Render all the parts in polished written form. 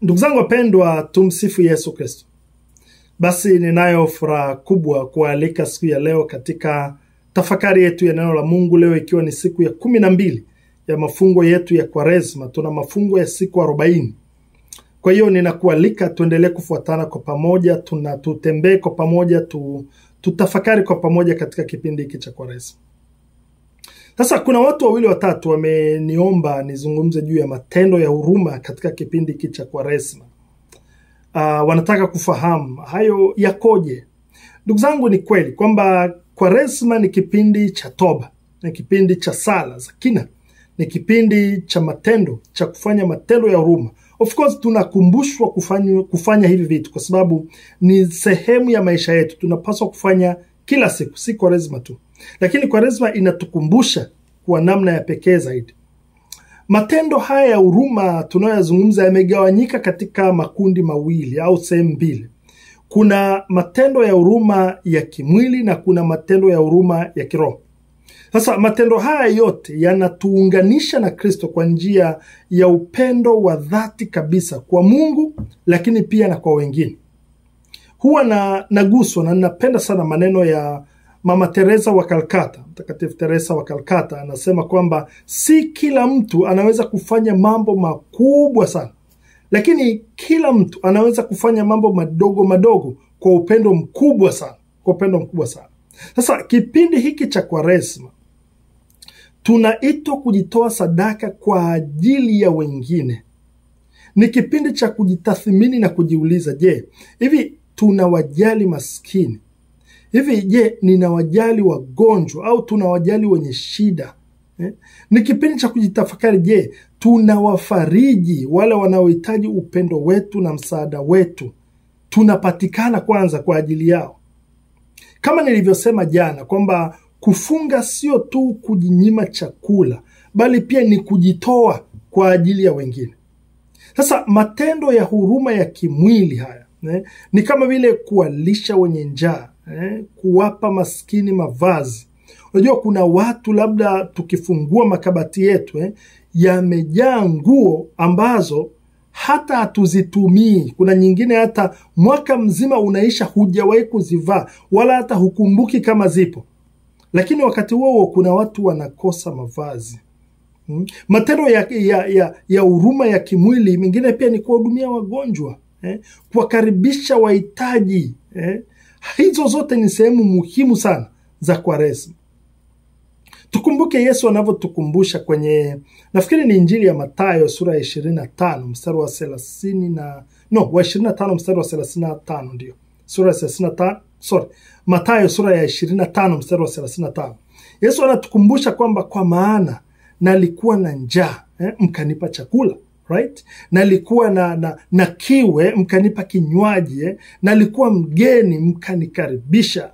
Ndugu zangu wapendwa, tumsifu Yesu Kristo. Basi ninayo furaha kubwa kualika siku ya leo katika tafakari yetu ya neno la Mungu, leo ikiwa ni siku ya 12 ya mafungo yetu ya Kwaresma. Tuna mafungo ya siku 40. Kwa hiyo ninakualika tuendelee kufuatana kwa pamoja, tutembee kwa pamoja, tutafakari kwa pamoja katika kipindi hiki cha Kwaresma. Sasa kuna watu wawili watatu wameniomba nizungumze juu ya matendo ya huruma katika kipindi hiki cha Kwaresma. Wanataka kufahamu hayo yakoje. Ndugu zangu, ni kweli kwamba Kwaresma ni kipindi cha toba, ni kipindi cha sala za kina, ni kipindi cha matendo, cha kufanya matendo ya huruma. Of course tunakumbushwa kufanya hivi vitu kwa sababu ni sehemu ya maisha yetu, tunapaswa kufanya kila siku, si Kwaresma tu. Lakini Kwaresma inatukumbusha kwa namna ya pekee zaidi. Matendo haya ya huruma tunayozungumza yamegawanyika katika makundi mawili au sehemu mbili. Kuna matendo ya huruma ya kimwili na kuna matendo ya huruma ya kiroho. Sasa matendo haya yote yanatuunganisha na Kristo kwa njia ya upendo wa dhati kabisa kwa Mungu, lakini pia na kwa wengine. Huwa naguswa na ninapenda sana maneno ya Mama Teresa wa Calcutta, Mtakatifu Teresa wa Calcutta. Anasema kwamba si kila mtu anaweza kufanya mambo makubwa sana, lakini kila mtu anaweza kufanya mambo madogo madogo kwa upendo mkubwa sana, kwa upendo mkubwa sana. Sasa kipindi hiki cha Kwaresma tunaitwa kujitoa sadaka kwa ajili ya wengine. Ni kipindi cha kujitathmini na kujiuliza, je, hivi tunawajali maskini? Hivi je, ninawajali wagonjwa au tunawajali wenye shida? Ni kipindi cha kujitafakari, je, tunawafariji wale wanaohitaji upendo wetu na msaada wetu? Tunapatikana kwanza kwa ajili yao? Kama nilivyosema jana kwamba kufunga sio tu kujinyima chakula, bali pia ni kujitoa kwa ajili ya wengine. Sasa matendo ya huruma ya kimwili haya ni kama vile kuwalisha wenye njaa, kuwapa maskini mavazi. Unajua kuna watu labda tukifungua makabati yetu yamejaa nguo ambazo hata hatuzitumii. Kuna nyingine hata mwaka mzima unaisha hujawahi kuzivaa wala hata hukumbuki kama zipo. Lakini wakati huo kuna watu wanakosa mavazi. Matendo ya huruma ya kimwili mengine pia ni kuwahudumia wagonjwa, kuwakaribisha wahitaji. Hizo zote ni sehemu muhimu sana za Kwaresma. Tukumbuke Yesu anavyotukumbusha kwenye, nafikiri ni Injili ya Mathayo sura ya 25 mstari wa 25 mstari wa 35 ndio. Sura ya 35, Mathayo sura ya 25 mstari wa 35. Yesu anatukumbusha kwamba kwa maana nalikuwa na njaa, mkanipa chakula, right? Nalikuwa na kiwe, mkanipa kinywaji, nalikuwa mgeni, mkanikaribisha.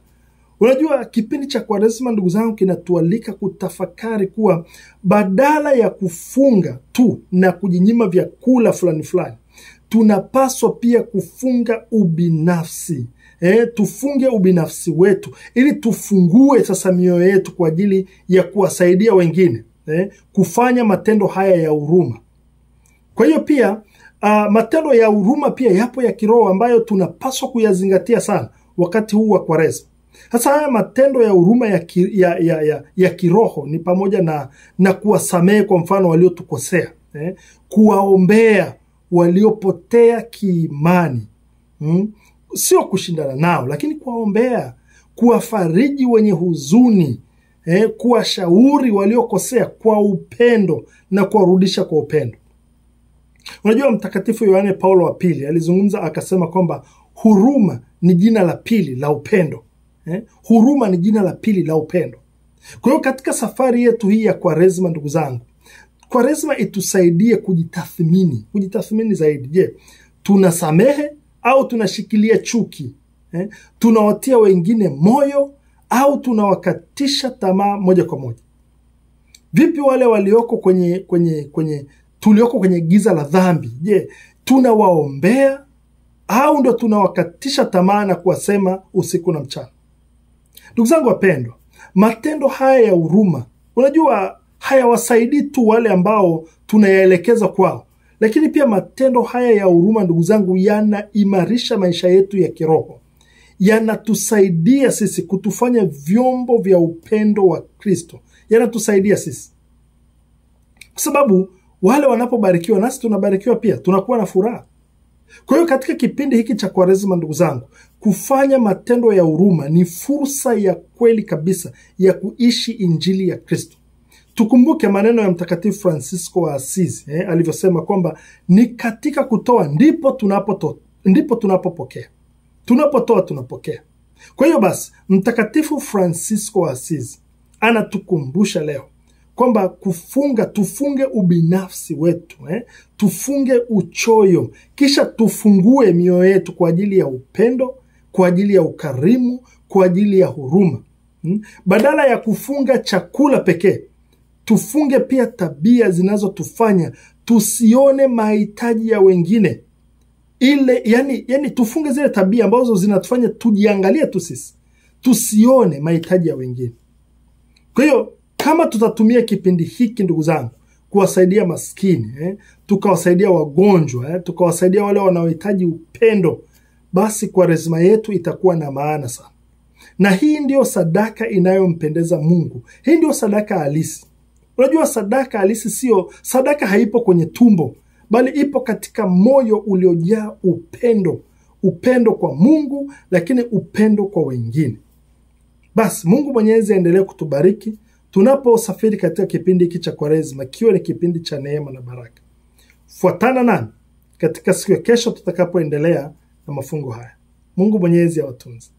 Unajua kipindi cha Kwaresma, ndugu zangu, kinatualika kutafakari kuwa badala ya kufunga tu na kujinyima vyakula fulani fulani, tunapaswa pia kufunga ubinafsi. Tufunge ubinafsi wetu ili tufungue sasa mioyo yetu kwa ajili ya kuwasaidia wengine, kufanya matendo haya ya huruma. Kwa hiyo pia matendo ya huruma pia yapo ya kiroho ambayo tunapaswa kuyazingatia sana wakati huu wa Kwaresma. Sasa haya matendo ya huruma ya kiroho ni pamoja na kuwasamehe kwa mfano waliotukosea, kuwaombea waliopotea kiimani, sio kushindana nao lakini kuwaombea, kuwafariji wenye huzuni, kuwashauri waliokosea kwa upendo na kuwarudisha kwa upendo. Unajua Mtakatifu Yohane Paulo wa pili alizungumza akasema kwamba huruma ni jina la pili la upendo. Huruma ni jina la pili la upendo. Kwa hiyo katika safari yetu hii ya Kwaresma, ndugu zangu, Kwaresma itusaidie kujitathmini zaidi. Je, tunasamehe au tunashikilia chuki? Tunawatia wengine moyo au tunawakatisha tamaa moja kwa moja? Vipi wale walioko tulioko kwenye giza la dhambi? Je, tunawaombea au ndo tunawakatisha tamaa na kuwasema usiku na mchana? Ndugu zangu wapendwa, matendo haya ya huruma, unajua hayawasaidii tu wale ambao tunayaelekeza kwao, Lakini pia matendo haya ya huruma, ndugu zangu, yanaimarisha maisha yetu ya kiroho, yanatusaidia sisi kutufanya vyombo vya upendo wa Kristo, yanatusaidia sisi, kwa sababu wale wanapobarikiwa nasi tunabarikiwa pia, tunakuwa na furaha. Kwa hiyo katika kipindi hiki cha Kwaresma, ndugu zangu, kufanya matendo ya huruma ni fursa ya kweli kabisa ya kuishi injili ya Kristo. Tukumbuke maneno ya Mtakatifu Francisco wa Asizi alivyosema kwamba ni katika kutoa ndipo tunapopokea. Tunapotoa tunapokea. Kwa hiyo basi, Mtakatifu Francisco wa Asizi anatukumbusha leo kwamba tufunge ubinafsi wetu, tufunge uchoyo, kisha tufungue mioyo yetu kwa ajili ya upendo, kwa ajili ya ukarimu, kwa ajili ya huruma. Badala ya kufunga chakula pekee, tufunge pia tabia zinazotufanya tusione mahitaji ya wengine. Yani tufunge zile tabia ambazo zinatufanya tujiangalie tu sisi, tusione mahitaji ya wengine. Kwa hiyo kama tutatumia kipindi hiki, ndugu zangu, kuwasaidia maskini, tukawasaidia wagonjwa, tukawasaidia wale wanaohitaji upendo, basi Kwaresma yetu itakuwa na maana sana. Na hii ndio sadaka inayompendeza Mungu. Hii ndio sadaka halisi. Unajua, sadaka halisi sio sadaka, haipo kwenye tumbo, bali ipo katika moyo uliojaa upendo. Upendo kwa Mungu, lakini upendo kwa wengine. Basi Mungu Mwenyezi aendelee kutubariki tunaposafiri katika kipindi hiki cha Kwaresma, kiwe ni kipindi cha neema na baraka. Fuatana nami katika siku ya kesho tutakapoendelea na mafungo haya. Mungu Mwenyezi awatunze.